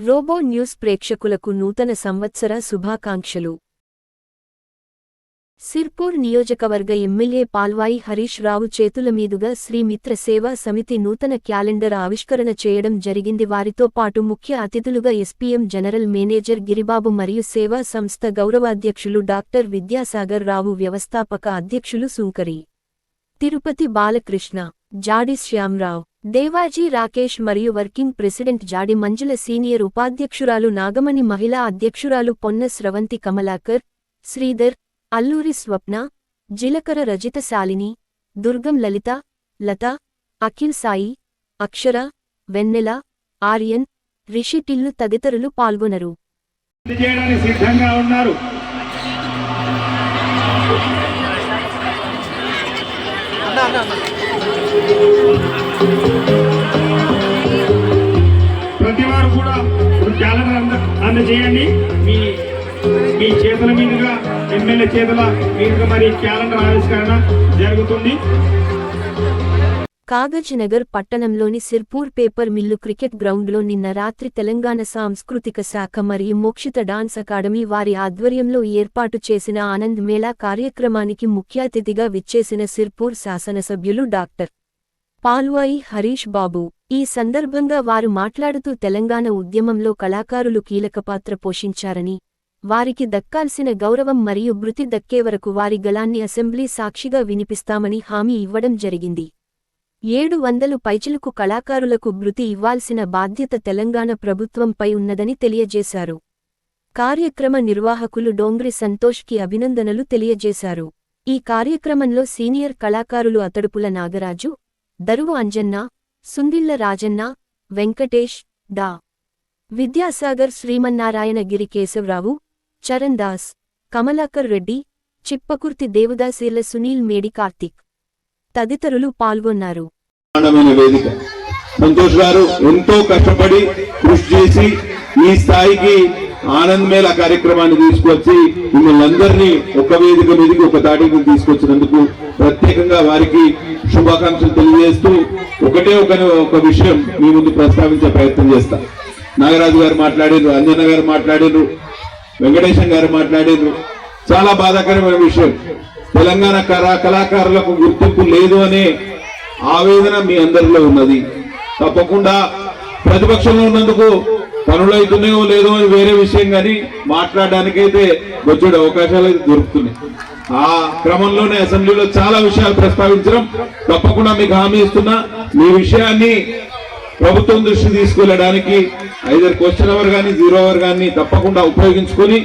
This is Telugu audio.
రోబో న్యూస్ ప్రేక్షకులకు నూతన సంవత్సర శుభాకాంక్షలు. సిర్పూర్ నియోజకవర్గ ఎమ్మెల్యే పాల్వాయి హరీష్ రావు చేతుల మీదుగా శ్రీ మిత్ర సేవా సమితి నూతన క్యాలెండర్ ఆవిష్కరణ చేయడం జరిగింది. వారితో పాటు ముఖ్య అతిథులుగా ఎస్పీఎం జనరల్ మేనేజర్ గిరిబాబు మరియు సేవా సంస్థ గౌరవాధ్యక్షులు డాక్టర్ విద్యాసాగర్ రావు, వ్యవస్థాపక అధ్యక్షులు సుంకరి తిరుపతి బాలకృష్ణ, జాడి శ్యామరావు, దేవాజీ రాకేష్ మరియు వర్కింగ్ ప్రెసిడెంట్ జాడి మంజుల, సీనియర్ ఉపాధ్యక్షురాలు నాగమణి, మహిళా అధ్యక్షురాలు పొన్న స్రవంతి, కమలాకర్, శ్రీధర్, అల్లూరి స్వప్న, జిలకర రజిత, శాలిని, దుర్గం, లలిత, లత, అఖిల్ సాయి, అక్షర, వెన్నెల, ఆర్యన్, రిషి టిల్లు తదితరులు పాల్గొనరు. ప్రతి వారు కూడా క్యాలెండర్ అందజేయండి. మీ చేతుల మీదుగా, ఎమ్మెల్యే చేతుల మీదుగా మరి క్యాలెండర్ ఆవిష్కరణ జరుగుతుంది. కాగజ్ నగర్ పట్టణంలోని సిర్పూర్ పేపర్ మిల్లు క్రికెట్ గ్రౌండ్లో నిన్న రాత్రి తెలంగాణ సాంస్కృతిక శాఖ మరియు మోక్షిత డాన్స్ అకాడమీ వారి ఆధ్వర్యంలో ఏర్పాటు చేసిన ఆనంద్ మేళా కార్యక్రమానికి ముఖ్య అతిథిగా విచ్చేసిన సిర్పూర్ శాసనసభ్యులు డాక్టర్ పాల్వాయి హరీష్ బాబు. ఈ సందర్భంగా వారు మాట్లాడుతూ తెలంగాణ ఉద్యమంలో కళాకారులు కీలక పాత్ర పోషించారని, వారికి దక్కాల్సిన గౌరవం మరియు భృతి దక్కే వరకు వారి గళాన్ని అసెంబ్లీ సాక్షిగా వినిపిస్తామని హామీ ఇవ్వడం జరిగింది. 700 పైచిలుకు కళాకారులకు భృతి ఇవ్వాల్సిన బాధ్యత తెలంగాణ ప్రభుత్వంపై ఉన్నదని తెలియజేశారు. కార్యక్రమ నిర్వాహకులు డోంగ్రి సంతోష్కి అభినందనలు తెలియజేశారు. ఈ కార్యక్రమంలో సీనియర్ కళాకారులు అతడుపుల నాగరాజు, దరువు అంజన్న, సుందిళ్ల రాజన్న, వెంకటేష్, డా. విద్యాసాగర్, శ్రీమన్నారాయణ గిరి, కేశవరావు, చరణ్ దాస్, కమలాకర్ రెడ్డి, చిప్పకుర్తి దేవదాసీర్ల, సునీల్ మేడి, కార్తిక్ తదితరులు పాల్గొన్నారు. సంతోష్ గారు ఎంతో కష్టపడి కృషి చేసి ఈ స్థాయికి ఆనంద్ మేళా కార్యక్రమాన్ని తీసుకొచ్చి మిమ్మల్ని అందరినీ ఒక వేదిక మీదకి, ఒక తాటికి తీసుకొచ్చినందుకు ప్రత్యేకంగా వారికి శుభాకాంక్షలు తెలియజేస్తూ ఒక విషయం మీ ముందు ప్రస్తావించే ప్రయత్నం చేస్తా. నాగరాజు గారు మాట్లాడారు, అంజన్న గారు మాట్లాడారు, వెంకటేశం గారు మాట్లాడారు. చాలా బాధాకరమైన విషయం, తెలంగాణ కళాకారులకు గుర్తింపు లేదు అనే ఆవేదన మీ అందరిలో ఉన్నది. తప్పకుండా ప్రతిపక్షంలో ఉన్నందుకు పనులు అవుతున్నాయో లేదో అని వేరే విషయం, కానీ మాట్లాడడానికైతే వచ్చే అవకాశాలు అయితే దొరుకుతున్నాయి. ఆ క్రమంలోనే అసెంబ్లీలో చాలా విషయాలు ప్రస్తావించడం, తప్పకుండా మీకు హామీ ఇస్తున్నా, మీ విషయాన్ని ప్రభుత్వం దృష్టి తీసుకెళ్లడానికి ఐదర్ క్వశ్చన్ అవర్ కానీ 0 అవర్ కానీ తప్పకుండా ఉపయోగించుకొని